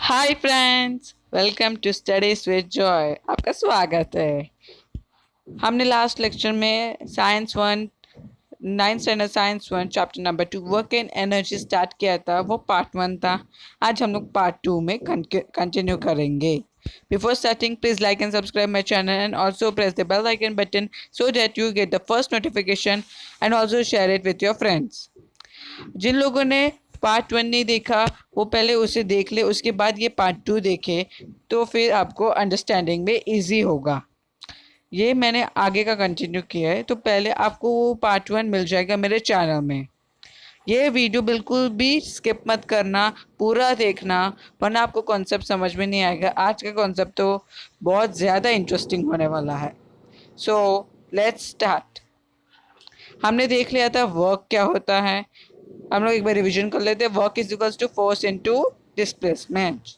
Hi friends, welcome to studies with Joy. आपका स्वागत है। हमने लास्ट लेक्चर में science one, ninth standard science one chapter number 2 work and energy start किया था। वो पार्ट 1 था। आज हम लोग पार्ट 2 में कंटिन्यू करेंगे। Before starting, please like and subscribe my channel and also press the bell icon button so that you get the first notification and also share it with your friends. जिन लोगों ने part 1 नहीं देखा वो पहले उसे देख ले, उसके बाद ये पार्ट 2 देखे तो फिर आपको अंडरस्टैंडिंग में इजी होगा। ये मैंने आगे का कंटिन्यू किया है, तो पहले आपको वो पार्ट 1 मिल जाएगा मेरे चैनल में। ये वीडियो बिल्कुल भी स्किप मत करना, पूरा देखना, वरना आपको कॉन्सेप्ट समझ में नहीं आएगा। आज का कॉन्सेप्ट तो बहुत ज़्यादा इंटरेस्टिंग होने वाला है। So let's start. हमने देख लिया था वर्क क्या होता है। हम लोग एक बार रिवीजन कर लेते हैं। Work is equals to force into displacement.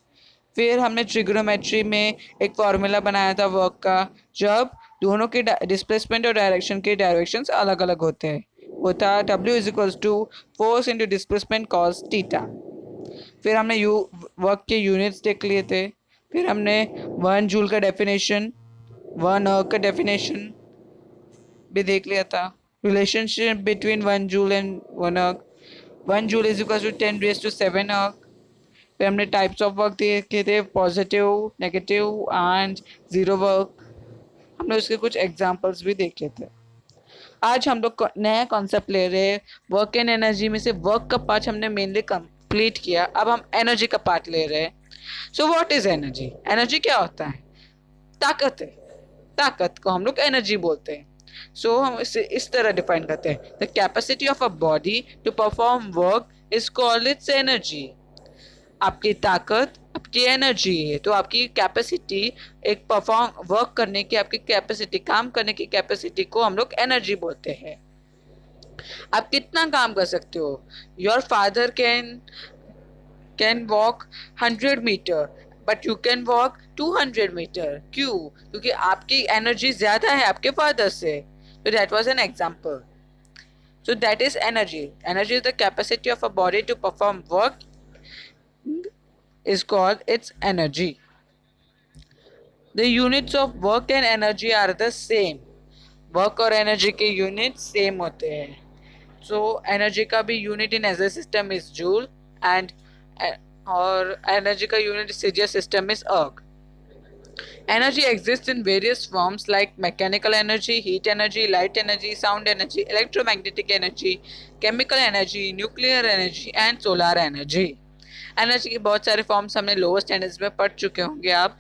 फिर हमने ट्रिग्नोमेट्री में एक फॉर्मूला बनाया था वर्क का, जब दोनों के डिस्प्लेसमेंट और डायरेक्शन के डायरेक्शंस अलग अलग होते हैं। वो था W is equals to force into displacement cos theta. फिर हमने वर्क के यूनिट्स देख लिए थे। फिर हमने 1 जूल का डेफिनेशन, 1 अर्ग का डेफिनेशन भी देख लिया था। रिलेशनशिप बिटवीन 1 जूल एंड 1 अर्ग। 1 जूल इज इक्वल टू 10⁻⁷ फिर हमने टाइप्स ऑफ वर्क देखे थे, positive, negative and zero work. हमने उसके कुछ एग्जांपल्स भी देखे थे। आज हम लोग नया कॉन्सेप्ट ले रहे हैं। वर्क एंड एनर्जी में से वर्क का पार्ट हमने मेनली कंप्लीट किया, अब हम एनर्जी का पार्ट ले रहे हैं। So what is energy? Energy क्या होता है? ताकत है। ताकत को हम लोग एनर्जी बोलते हैं। सो हम इसे इस तरह डिफाइन करते हैं, the capacity of a body to perform work is called its energy. आपकी ताकत आपकी एनर्जी है, तो आपकी कैपेसिटी, एक परफॉर्म वर्क करने की आपकी कैपेसिटी, काम करने की कैपेसिटी को हम लोग एनर्जी बोलते हैं। आप कितना काम कर सकते हो? Your father can walk 100 metre but you can walk 200 metre. क्यों? क्योंकि आपकी एनर्जी ज्यादा है आपके फादर से। तो that was an example. So that is energy. Energy is the capacity of a body to perform work is called its energy. The units of work and energy are the same. Work और energy के units same होते हैं. So energy का भी unit in SI system is joule and और energy का unit CGS system is erg. Energy exists in various forms like mechanical energy, heat energy, light energy, sound energy, electromagnetic energy, chemical energy, nuclear energy and solar energy. Energy के बहुत सारे forms हमने lower standards में पढ़ चुके होंगे आप।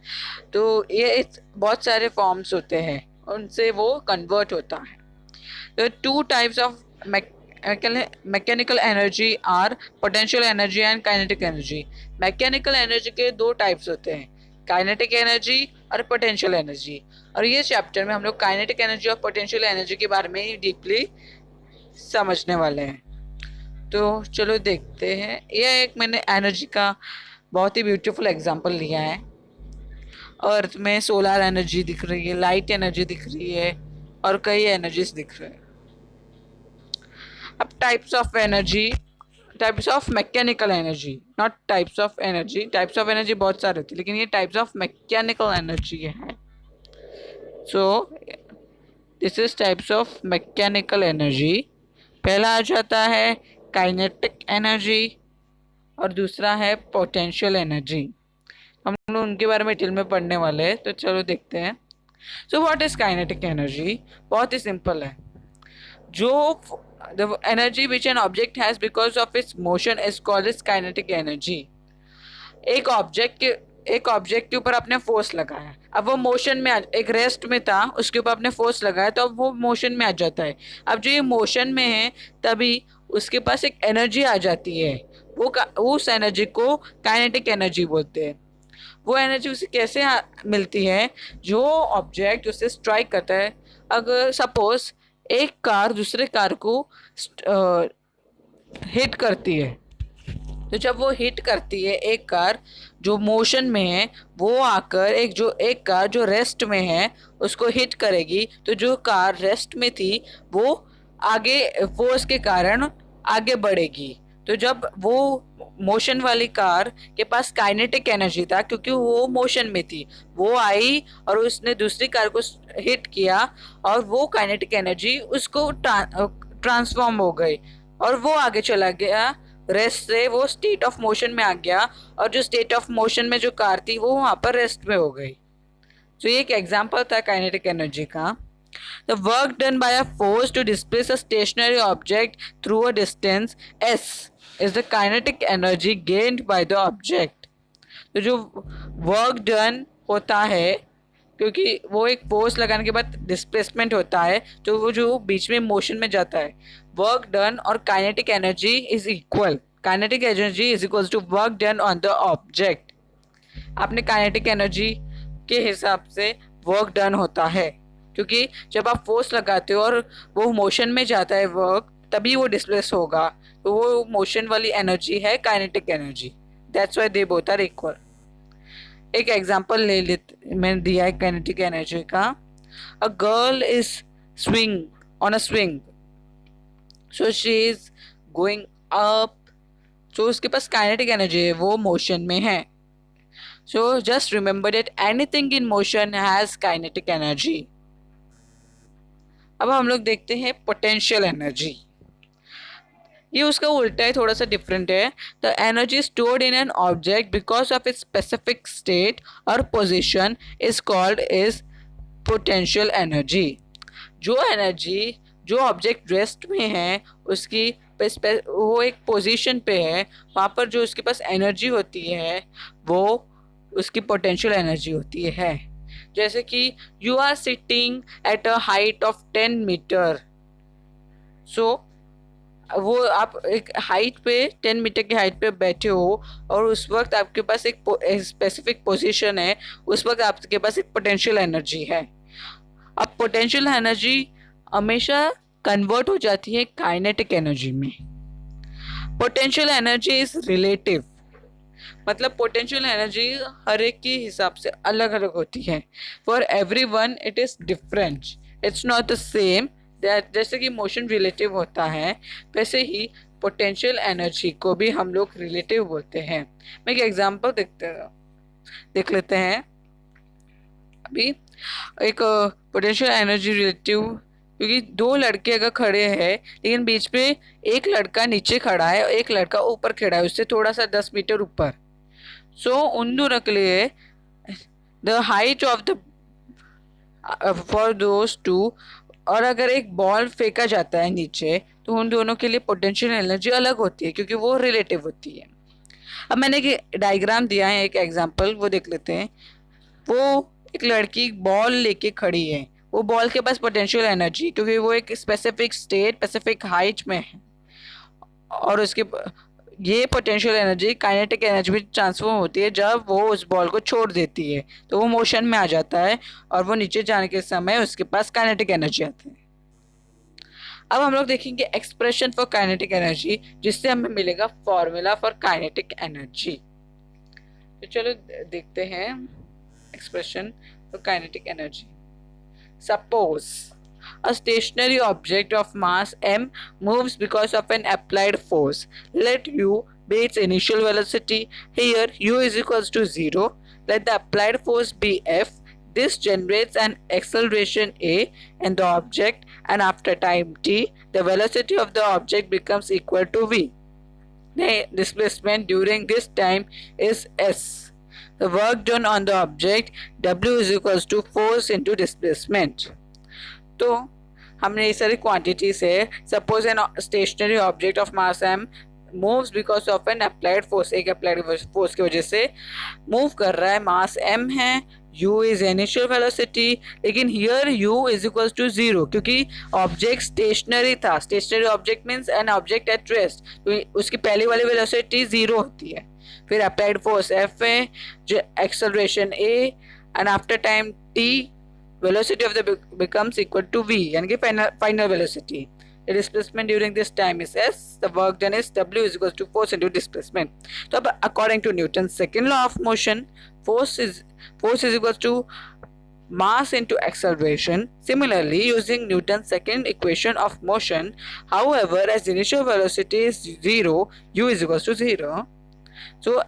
तो ये बहुत सारे फॉर्म्स होते हैं, उनसे वो कन्वर्ट होता है। तो 2 types of mechanical energy are potential energy and kinetic energy. Mechanical energy के 2 टाइप्स होते हैं, काइनेटिक एनर्जी और पोटेंशियल एनर्जी। और ये चैप्टर में हम लोग काइनेटिक एनर्जी और पोटेंशियल एनर्जी के बारे में डीपली समझने वाले हैं। तो चलो देखते हैं। यह एक मैंने एनर्जी का बहुत ही ब्यूटीफुल एग्जांपल लिया है। अर्थ में सोलर एनर्जी दिख रही है, लाइट एनर्जी दिख रही है और कई एनर्जीज दिख रहे हैं। अब types of energy, types of mechanical energy, not types of energy. Types of energy बहुत सारे होती है, लेकिन ये टाइप्स ऑफ मैकेनिकल एनर्जी है। So this is types of mechanical energy. पहला आ जाता है काइनेटिक एनर्जी और दूसरा है पोटेंशियल एनर्जी। हम लोग उनके बारे में डिटेल में पढ़ने वाले हैं, तो चलो देखते हैं। So what is kinetic energy? बहुत ही सिंपल है। जो the energy which an object has because of its motion is called as kinetic energy. एक ऑब्जेक्ट के ऊपर आपने फोर्स लगाया, अब वो मोशन में एक रेस्ट में था, उसके ऊपर आपने फोर्स लगाया तो अब वो मोशन में आ जाता है। अब जो ये मोशन में है तभी उसके पास एक एनर्जी आ जाती है, वो उस एनर्जी को काइनेटिक एनर्जी बोलते हैं। वो एनर्जी उसे कैसे मिलती है? जो ऑब्जेक्ट उसे स्ट्राइक करता है, अगर सपोज एक कार दूसरे कार को हिट करती है, तो जब वो हिट करती है एक कार जो मोशन में है, वो आकर एक कार जो रेस्ट में है उसको हिट करेगी, तो जो कार रेस्ट में थी वो आगे फोर्स के कारण आगे बढ़ेगी। तो जब वो मोशन वाली कार के पास काइनेटिक एनर्जी था, क्योंकि वो मोशन में थी, वो आई और उसने दूसरी कार को हिट किया और वो काइनेटिक एनर्जी उसको ट्रांसफॉर्म हो गई और वो आगे चला गया, रेस्ट से वो स्टेट ऑफ मोशन में आ गया, और जो स्टेट ऑफ मोशन में जो कार थी वो वहां पर रेस्ट में हो गई। तो ये एक एग्जांपल था काइनेटिक एनर्जी का। The work done by a force to displace a stationary object through a distance s is the kinetic energy gained by the object। तो जो वर्क डन होता है, क्योंकि वो एक फोर्स लगाने के बाद डिस्प्लेसमेंट होता है, तो वो जो बीच में मोशन में जाता है, वर्क डन और kinetic energy is equal. Kinetic energy is equal to work done on the object. आपने काइनेटिक एनर्जी के हिसाब से वर्क डन होता है, क्योंकि जब आप फोर्स लगाते हो और वो मोशन में जाता है वर्क, तभी वो डिस्प्लेस होगा, तो वो मोशन वाली एनर्जी है kinetic energy. That's why they both are equal. एक एग्जांपल ले लेते, मैंने दिया है काइनेटिक एनर्जी का। A girl is swing on a swing, so she is going up, so उसके पास काइनेटिक एनर्जी है, वो मोशन में है। So just remember that anything in motion has kinetic energy. अब हम लोग देखते हैं पोटेंशियल एनर्जी। ये उसका उल्टा है, थोड़ा सा डिफरेंट है। The energy stored in an object because of its specific state और position is called is potential energy. जो एनर्जी जो ऑब्जेक्ट रेस्ट में है उसकी वो एक पोजीशन पे है, वहाँ पर जो उसके पास एनर्जी होती है वो उसकी पोटेंशियल एनर्जी होती है। जैसे कि you are sitting at a height of 10 meter, so वो आप एक हाइट पे 10 मीटर की हाइट पे बैठे हो और उस वक्त आपके पास एक स्पेसिफिक पोजीशन है, उस वक्त आपके पास एक पोटेंशियल एनर्जी है। अब पोटेंशियल एनर्जी हमेशा कन्वर्ट हो जाती है काइनेटिक एनर्जी में। पोटेंशियल एनर्जी इज रिलेटिव, मतलब पोटेंशियल एनर्जी हर एक के हिसाब से अलग अलग होती है। For every one it is different, it's not the same. जैसे कि मोशन रिलेटिव होता है, वैसे ही पोटेंशियल एनर्जी को भी हम लोग रिलेटिव बोलते हैं। मैं एक एग्जांपल देख लेते हैं। अभी एक पोटेंशियल एनर्जी रिलेटिव, क्योंकि दो लड़के अगर खड़े हैं लेकिन बीच में एक लड़का नीचे खड़ा है और एक लड़का ऊपर खड़ा है, उससे थोड़ा सा 10 मीटर ऊपर, सो उन दोनों के लिए the height of the for those two, और अगर एक बॉल फेंका जाता है नीचे तो उन दोनों के लिए पोटेंशियल एनर्जी अलग होती है, क्योंकि वो रिलेटिव होती है। अब मैंने एक डायग्राम दिया है, एक एग्जांपल वो देख लेते हैं। वो एक लड़की बॉल लेके खड़ी है, वो बॉल के पास पोटेंशियल एनर्जी, क्योंकि वो एक स्पेसिफिक स्टेट स्पेसिफिक हाइट में है, और उसके ये पोटेंशियल एनर्जी काइनेटिक एनर्जी में ट्रांसफॉर्म होती है जब वो उस बॉल को छोड़ देती है, तो वो मोशन में आ जाता है और वो नीचे जाने के समय उसके पास काइनेटिक एनर्जी आती है। अब हम लोग देखेंगे एक्सप्रेशन फॉर काइनेटिक एनर्जी, जिससे हमें मिलेगा फॉर्मूला फॉर काइनेटिक एनर्जी। तो चलो देखते हैं expression for kinetic energy. Suppose a stationary object of mass m moves because of an applied force. Let u be its initial velocity. Here u is equals to 0. Let the applied force be F. This generates an acceleration a in the object, and after time t, the velocity of the object becomes equal to v. The displacement during this time is s. The work done on the object w is equals to force into displacement. तो हमने ये सारी quantity से, suppose an stationary object of mass m moves because of an applied force, एक applied force की वजह से move कर रहा है, मास m है, u इज इनिशियल वेलोसिटी, लेकिन here u is equals to 0, क्योंकि ऑब्जेक्ट स्टेशनरी था। Stationary object means an object at rest, तो उसकी पहली वाली वेलोसिटी 0 होती है। फिर अप्लाइड फोर्स f है, जो acceleration a, and after time t velocity of the becomes equal to v, यानी कि final velocity. The displacement during this time is s. The work done is w is equal to force into displacement. तो अब according to Newton's second law of motion, force is equal to mass into acceleration. Similarly, using Newton's second equation of motion, however, as the initial velocity is 0, u is equals to 0. So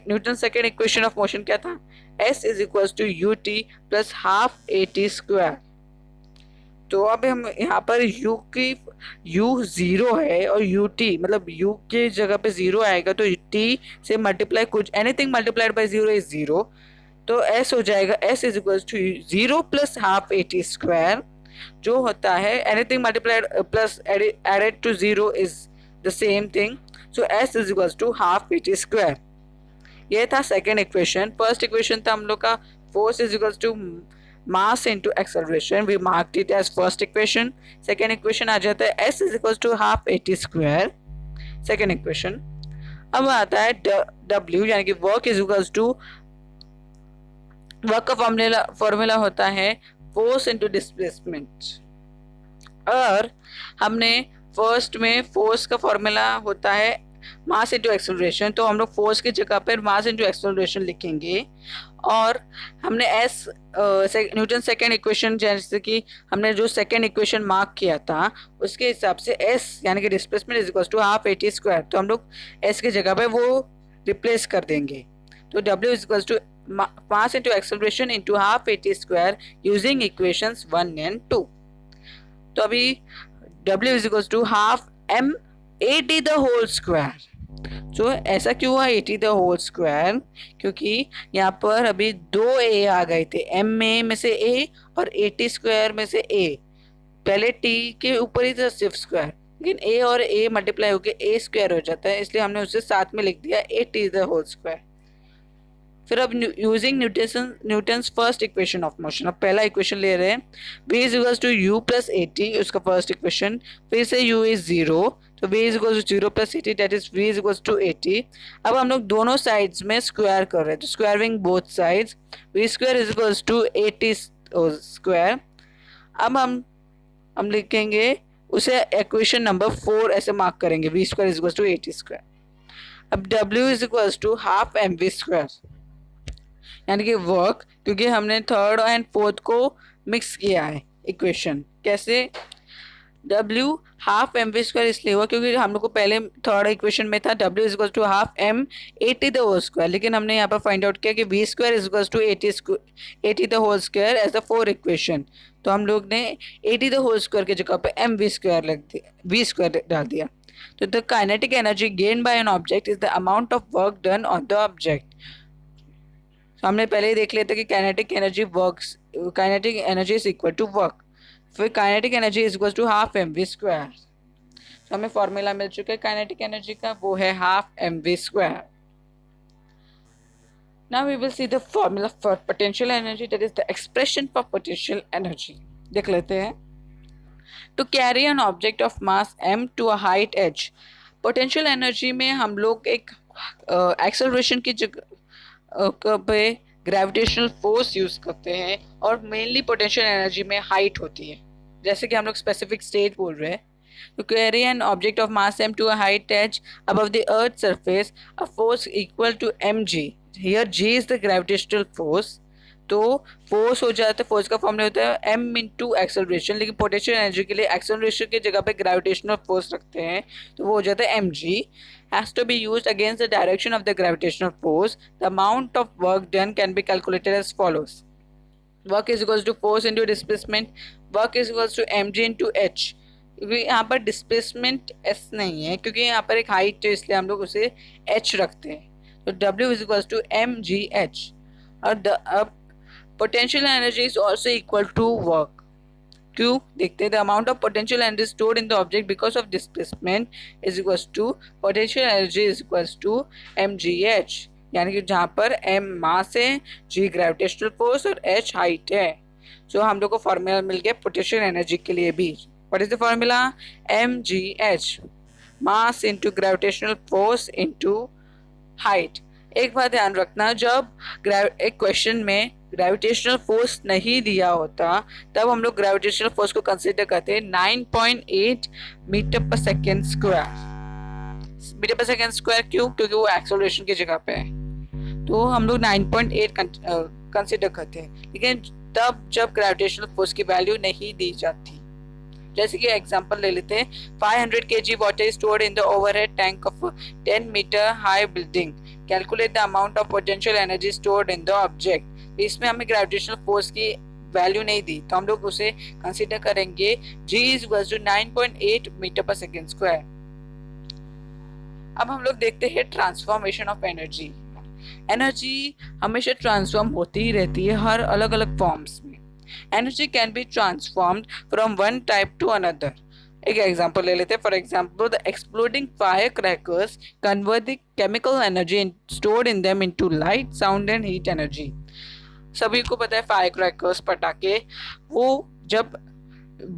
Newton's second equation of motion क्या था? S is equals to ut plus half at square. तो अब हम यहाँ पर u 0 है और ut मतलब u के जगह पे 0 आएगा तो t से मल्टीप्लाई कुछ एनीथिंग मल्टीप्लाइड बाय 0 इज 0, तो s हो जाएगा s is equal to 0 plus half at square, जो होता है anything multiplied plus added to 0 is the same thing, so s is equal to half at square. ये था second equation. First equation था हम लोग का force is equal to mass into acceleration. We marked it as first equation. Second equation आ जाता है s is equals to half at square. Second equation. अब आता है w यानी कि work is equals to, work का फॉर्मूला होता है फोर्स इनटू डिस्प्लेसमेंट, और हमने फर्स्ट में फोर्स का फॉर्मूला होता है मास इनटू एक्सेलरेशन, तो हम लोग फोर्स की जगह पर मास इनटू एक्सेलरेशन लिखेंगे. और हमने न्यूटन सेकेंड इक्वेशन, जैसे कि हमने जो सेकेंड इक्वेशन मार्क किया था उसके हिसाब से s यानी कि displacement is equal to half at square, तो हम लोग s की जगह पे वो रिप्लेस कर देंगे. तो w is equal to mass into acceleration into half at square using equations 1 and 2. तो अभी w is equal to half m at the whole square. तो ऐसा क्यों हुआ 80 द होल स्क्वायर? क्योंकि यहाँ पर अभी दो a आ गए थे, m में से a और 80 स्क्वायर में से a. पहले t के ऊपर ही था सिर्फ स्क्वायर, लेकिन a और a मल्टीप्लाई होकर a स्क्वायर हो जाता है, इसलिए हमने उसे साथ में लिख दिया 80 द होल स्क्वायर. फिर अब using Newton's first equation of motion, अब पहला इक्वेशन ले रहे हैं v is equals to u plus 80, उसका फर्स्ट इक्वेशन. फिर से u इज 0, तो v is equals to 0 plus 80, that is v is equals to 80. अब हम लोग दोनों साइड्स में स्क्वायर कर रहे हैं, तो squaring both sides, v square is equals to 80 square. अब हम लिखेंगे उसे इक्वेशन नंबर 4 ऐसे मार्क करेंगे, v square is equals to 80 square. अब w is equals to half mv square, यानी कि वर्क, क्योंकि हमने थर्ड एंड फोर्थ को मिक्स किया है इक्वेशन. कैसे? W half M V square इसलिए हुआ क्योंकि हम लोग को पहले थर्ड इक्वेशन में था W is equal to half m 80 the whole square, लेकिन हमने यहाँ पर फाइंड आउट किया कि v square is equal to 80 the whole square as the four equation. तो हम लोग ने 80 द होल स्क्वायर की जगह पे m v स्क्वायर लग दिया, v स्क्वायर डाल दिया. तो the kinetic energy gain by an object is the amount of work done on the object. हमने पहले ही देख लिया था कि kinetic energy is equal to work. फिर kinetic energy is equal to half M V square. तो हमें फॉर्मूला मिल चुका है काइनेटिक एनर्जी का, वो है half M V square. Now we will see the formula for potential energy, that is the expression for potential energy. देख लेते हैं. To carry an object of mass m to a height h, potential energy में हम लोग एक acceleration की जगह पे ग्रेविटेशनल फोर्स यूज करते हैं, और मेनली पोटेंशियल एनर्जी में हाइट होती है, जैसे कि हम लोग स्पेसिफिक स्टेट बोल रहे हैं. To carry an object of mass m to a height h above the earth surface, a force equal to mg. Here g is the gravitational force. तो फोर्स हो जाता है, फोर्स का फॉर्मूला होता है m इंटू एक्सेलरेशन, लेकिन potential energy के लिए एक्सेलरेशन की जगह पे ग्रेविटेशनल फोर्स रखते हैं, तो वो हो जाता है mg. has to be used against the direction of the gravitational force. The amount of work done can be calculated as follows. Work is equals to force into displacement. Work is equals to mg into h. यहाँ पर displacement s नहीं है क्योंकि यहाँ पर एक height है, इसलिए हम लोग उसे h रखते हैं. तो w is equals to mgh. और potential energy is also equal to work. क्यों? देखते हैं. The amount of potential energy stored in the object because of displacement is equals to potential energy is equals to mgh, यानी कि जहाँ पर m mass है, g gravitational force और h height है. सो हम लोग को फॉर्मूला मिल गया पोटेंशियल एनर्जी के लिए भी. What is the formula? mgh, mass into gravitational force into height. एक बात ध्यान रखना, जब एक क्वेश्चन में ग्रेविटेशनल फोर्स नहीं दिया होता तब हम लोग ग्रेविटेशनल फोर्स को कंसीडर करते हैं 9.8 मीटर पर सेकेंड स्क्वायर. मीटर पर सेकेंड स्क्वायर क्यों? क्योंकि वो एक्सेलरेशन की जगह पे है, तो हम लोग 9.8 कंसीडर करते हैं. लेकिन तब जब ग्रेविटेशनल फोर्स की वैल्यू नहीं दी जाती। जैसे कि एग्जांपल ले लेते हैं, 500 kg water stored in the overhead tank of 10 metre high building, calculate the amount of potential energy stored in the object. इसमें हमें ग्रेविटेशनल फोर्स की वैल्यू नहीं दी, तो हम लोग उसे कंसीडर करेंगे G = 9.8 मीटर पर सेकेंड स्क्वायर। अब हम लोग देखते हैं ट्रांसफॉर्मेशन ऑफ एनर्जी। एनर्जी हमेशा ट्रांसफॉर्म होती ही रहती है हर अलग अलग फॉर्म्स में। Energy can be transformed from one type two another. एक एग्जांपल ले लेते हैं। For example, the exploding fire crackers convert the chemical energy stored in them into light, sound and heat energy. सभी को पता है फायर क्रैकर्स, पटाखे, वो जब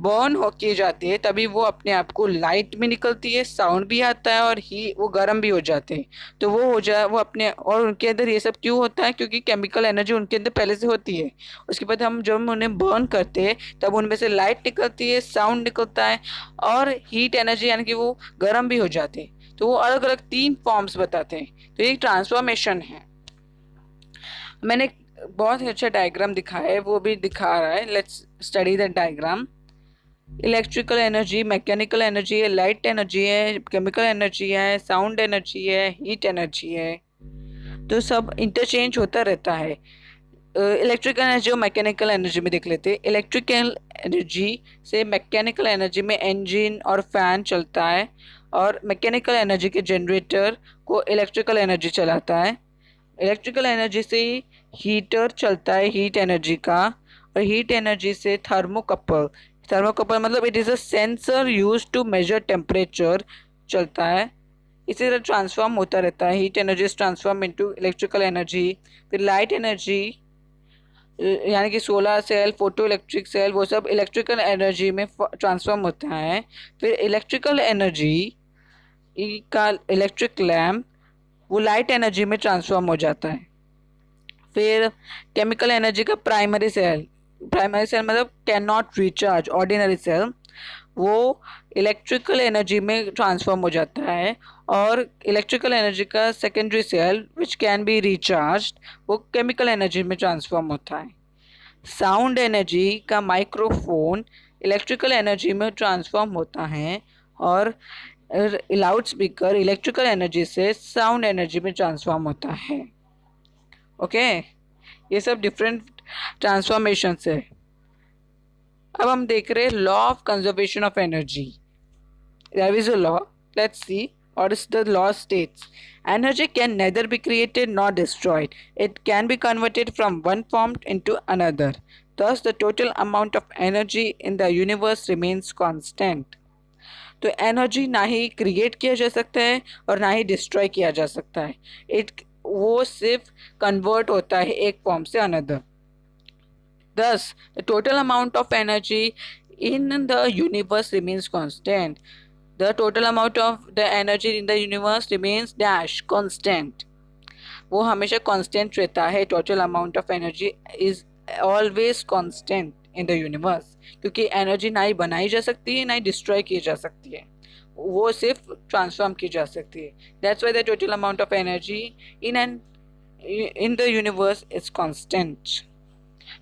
बर्न हो की जाती है तभी वो अपने आप को लाइट भी निकलती है, साउंड भी आता है और वो गर्म भी हो जाते हैं। तो वो अपने, और उनके अंदर ये सब क्यों होता है? क्योंकि केमिकल एनर्जी उनके अंदर पहले से होती है। उसके बाद हम जब उन्हें बर्न करते हैं तब उनमें से लाइट निकलती है, साउंड निकलता है और हीट एनर्जी, यानी कि वो गर्म भी हो जाते हैं। तो वो अलग अलग 3 फॉर्म्स बताते हैं। तो ये ट्रांसफॉर्मेशन है। मैंने बहुत अच्छा डायग्राम दिखाया है, वो भी दिखा रहा है। Let's study the diagram. Electrical energy, mechanical energy है, लाइट एनर्जी है, केमिकल एनर्जी है, साउंड एनर्जी है, हीट एनर्जी है। तो सब इंटरचेंज होता रहता है। इलेक्ट्रिकल एनर्जी और मैकेनिकल एनर्जी में देख लेते हैं। इलेक्ट्रिकल एनर्जी से मैकेनिकल एनर्जी में इंजन और फैन चलता है, और मैकेनिकल एनर्जी के जनरेटर को इलेक्ट्रिकल एनर्जी चलाता है। इलेक्ट्रिकल एनर्जी से हीटर चलता है, हीट एनर्जी का, और हीट एनर्जी से थर्मोकपल, थर्मोकपल मतलब it is a sensor use to measure temperature, चलता है। इसी तरह ट्रांसफॉर्म होता रहता है। Heat energy is transform into electrical energy. फिर लाइट एनर्जी, यानी कि solar cell, photo electric cell, वो सब इलेक्ट्रिकल एनर्जी में ट्रांसफॉर्म होता है। फिर इलेक्ट्रिकल एनर्जी का इलेक्ट्रिक लैम्प, वो लाइट एनर्जी में ट्रांसफॉर्म हो जाता है। फिर केमिकल एनर्जी का प्राइमरी सेल, प्राइमरी सेल मतलब can not recharge, ordinary cell, वो इलेक्ट्रिकल एनर्जी में ट्रांसफॉर्म हो जाता है। और इलेक्ट्रिकल एनर्जी का secondary cell which can be recharged, वो केमिकल एनर्जी में ट्रांसफॉर्म होता है। साउंड एनर्जी का माइक्रोफोन इलेक्ट्रिकल एनर्जी में ट्रांसफॉर्म होता है, और लाउड स्पीकर इलेक्ट्रिकल एनर्जी से साउंड एनर्जी में ट्रांसफॉर्म होता है। ओके, ये सब डिफरेंट ट्रांसफॉर्मेशन है। अब हम देख रहे हैं law of conservation of energy. There is a law, let's see what is the law states. Energy can neither be created nor destroyed. It can be converted from one form into another. Thus the total amount of energy in the universe remains constant. तो energy ना ही create किया जा सकता है और ना ही destroy किया जा सकता है। वो सिर्फ कन्वर्ट होता है एक फॉर्म से another. Thus, the total amount of energy in the universe remains constant. The total amount of the energy in the universe remains dash constant. वो हमेशा constant रहता है। Total amount of energy is always constant in the universe, क्योंकि energy ना ही बनाई जा सकती है ना ही डिस्ट्रॉय की जा सकती है, वो सिर्फ ट्रांसफॉर्म की जा सकती है। That's why the total amount of energy in the universe is constant.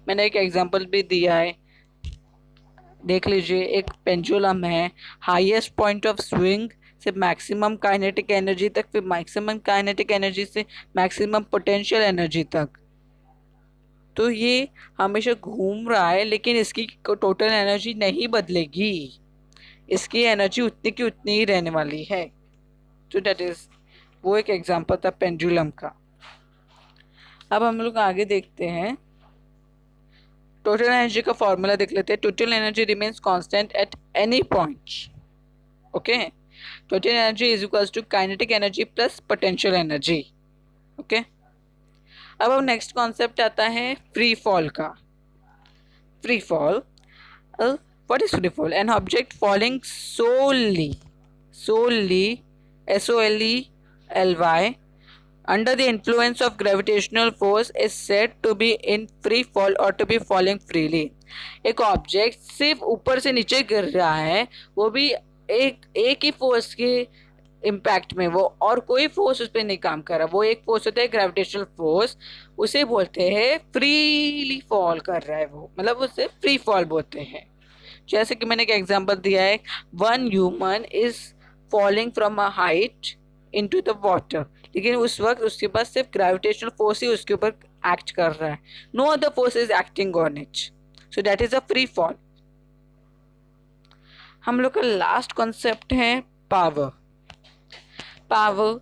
मैंने एक एग्जांपल भी दिया है, देख लीजिए। एक पेंडुलम है, हाईएस्ट पॉइंट ऑफ स्विंग से मैक्सिमम काइनेटिक एनर्जी तक, फिर मैक्सिमम काइनेटिक एनर्जी से मैक्सिमम पोटेंशियल एनर्जी तक। तो ये हमेशा घूम रहा है, लेकिन इसकी टोटल एनर्जी नहीं बदलेगी, इसकी एनर्जी उतनी की उतनी ही रहने वाली है। तो दैट इज, वो एक एग्जांपल था पेंडुलम का। अब हम लोग आगे देखते हैं, टोटल एनर्जी का फॉर्मूला देख लेते हैं। Total energy remains constant at any point. Okay, total energy is equals to kinetic energy plus potential energy. Okay, अब हम नेक्स्ट कॉन्सेप्ट आता है फ्री फॉल का। Free fall, what is free fall? An object falling solely SOLELY under the influence of gravitational force is said to be in free fall or to be falling freely. एक object सिर्फ ऊपर से नीचे गिर रहा है, वो भी एक ही फोर्स के इम्पैक्ट में वो, और कोई फोर्स उस पर नहीं काम कर रहा, वो एक फोर्स होता है ग्रेविटेशनल फोर्स, उसे बोलते हैं फ्रीली फॉल कर रहा है वो, मतलब उसे फ्री फॉल बोलते हैं। जैसे कि मैंने एक एग्जांपल दिया है, one human is falling from a height into the water, लेकिन उस वक्त उसके पास सिर्फ ग्रेविटेशनल फोर्स ही उसके ऊपर एक्ट कर रहा है, no other force is acting on it, so that is a free fall. हम लोग का लास्ट कॉन्सेप्ट है पावर। पावर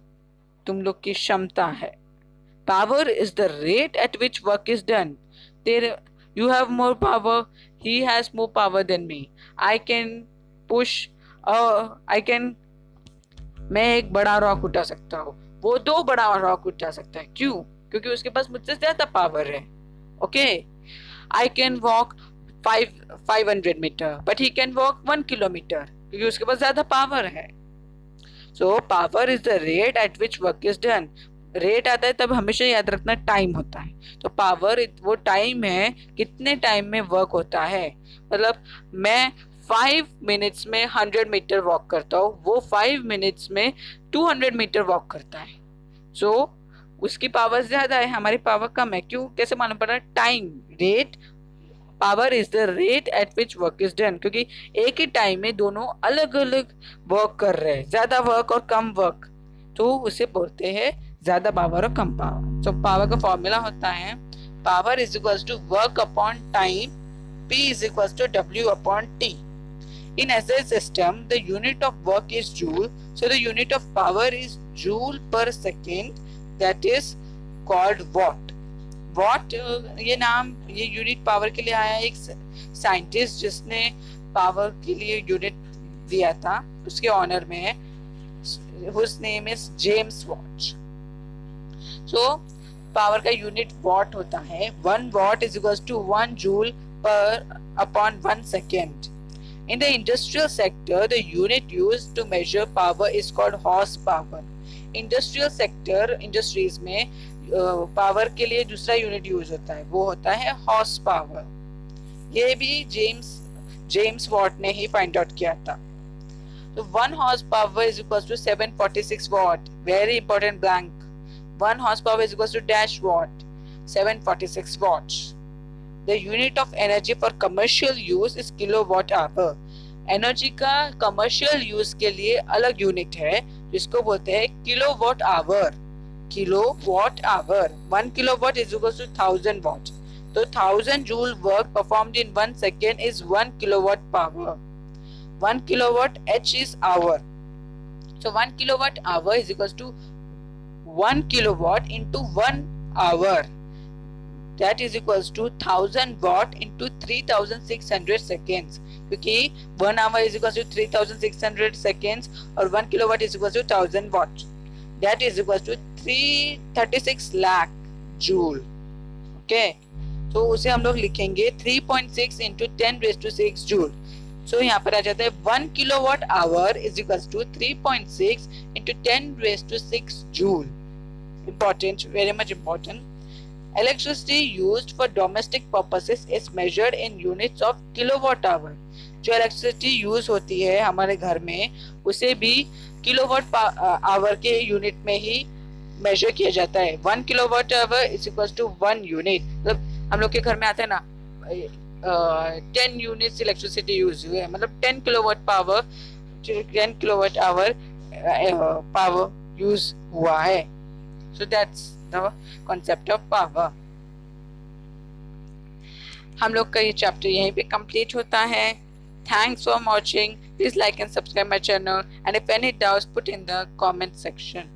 तुम लोग की क्षमता है। Power is the rate at which work is done. तेरे you have more power, he has more power than me. I can push, I can, मैं एक बड़ा रॉक उठा सकता हूँ, वो दो बड़ा रॉक उठा सकता है। क्यों? क्योंकि उसके पास मुझसे ज्यादा पावर है। Okay, I can walk 500 metre but he can walk 1 kilometre, क्योंकि उसके पास ज्यादा पावर है। So power is the rate at which work is done. Rate आता है तब हमेशा याद रखना टाइम होता है, तो पावर वो टाइम है कितने टाइम में वर्क होता है। मतलब मैं 5 मिनट्स में 100 मीटर वॉक करता हूँ, वो 5 मिनट्स में 200 मीटर वॉक करता है। सो उसकी पावर ज्यादा है, हमारी पावर कम है। क्यों? कैसे मालूम पड़ा? Time, rate, power is the rate at which work is done, क्योंकि एक ही टाइम में दोनों अलग अलग वर्क कर रहे हैं, ज्यादा वर्क और कम वर्क, तो उसे बोलते हैं ज्यादा पावर और कम पावर। तो पावर का फॉर्मूला होता है power is equals to work upon time, P is equals to W upon T. In SI system, the unit of work is joule, so the unit of power is joule per second, that is called watt. Watt ये नाम, ये unit power के लिए आया, एक scientist जिसने power के लिए यूनिट दिया था उसके ऑनर में है, whose name is James Watt. So power का यूनिट वॉट होता है, 1 watt is equals to 1 joule per upon 1 second. In the industrial sector, the unit used to measure power is called horsepower. Industrial sector, industries में power के लिए दूसरा unit use होता है, वो होता है हॉर्स पावर। ये भी जेम्स वॉट ने ही फाइंड आउट किया था। तो 1 horsepower is equals to 746 watt. Very important blank. 1 horsepower is equals to dash watt, 746 watts. The unit of energy for commercial use is kilowatt hour. Energy का commercial use के लिए अलग unit है जिसको बोलते हैं kilowatt hour. Kilowatt hour, 1 kilowatt is equal to 1000 watt, तो 1000 joule work performed in 1 second is 1 kilowatt power. 1 kilowatt H is hour, so 1 kilowatt hour is equals to 1 kilowatt into 1 hour, that is equals to 1000 watt into 3600 seconds, क्योंकि 1 hour is equals to 3600 seconds और 1 kilowatt is equals to 1000 watt, that is equals to 336 lakh joule. okay, तो उसे हम लोग लिखेंगे 3.6 into 10⁻⁶ joule. सो यहाँ पर आ जाता है 1 kilowatt hour is equals to 3.6 into 10⁻⁶ joule. Important, very much important. Electricity used for domestic purposes is measured in units of kilowatt hour. जो इलेक्ट्रिसिटी यूज होती है हमारे घर में उसे भी किलोवाट आवर के यूनिट में ही मेजर किया जाता है। 1 kilowatt hour is equal to 1 unit. मतलब हम लोग के घर में आते हैं ना 10 यूनिट्स इलेक्ट्रिसिटी यूज हुए, मतलब 10 kilowatt power, 10 kilowatt hour power use हुआ है। So that's the concept of power. हम लोग का ये चैप्टर यहीं पे कंप्लीट होता है। Thanks for watching. Please like and subscribe my channel, and if any doubts, put in the comment section.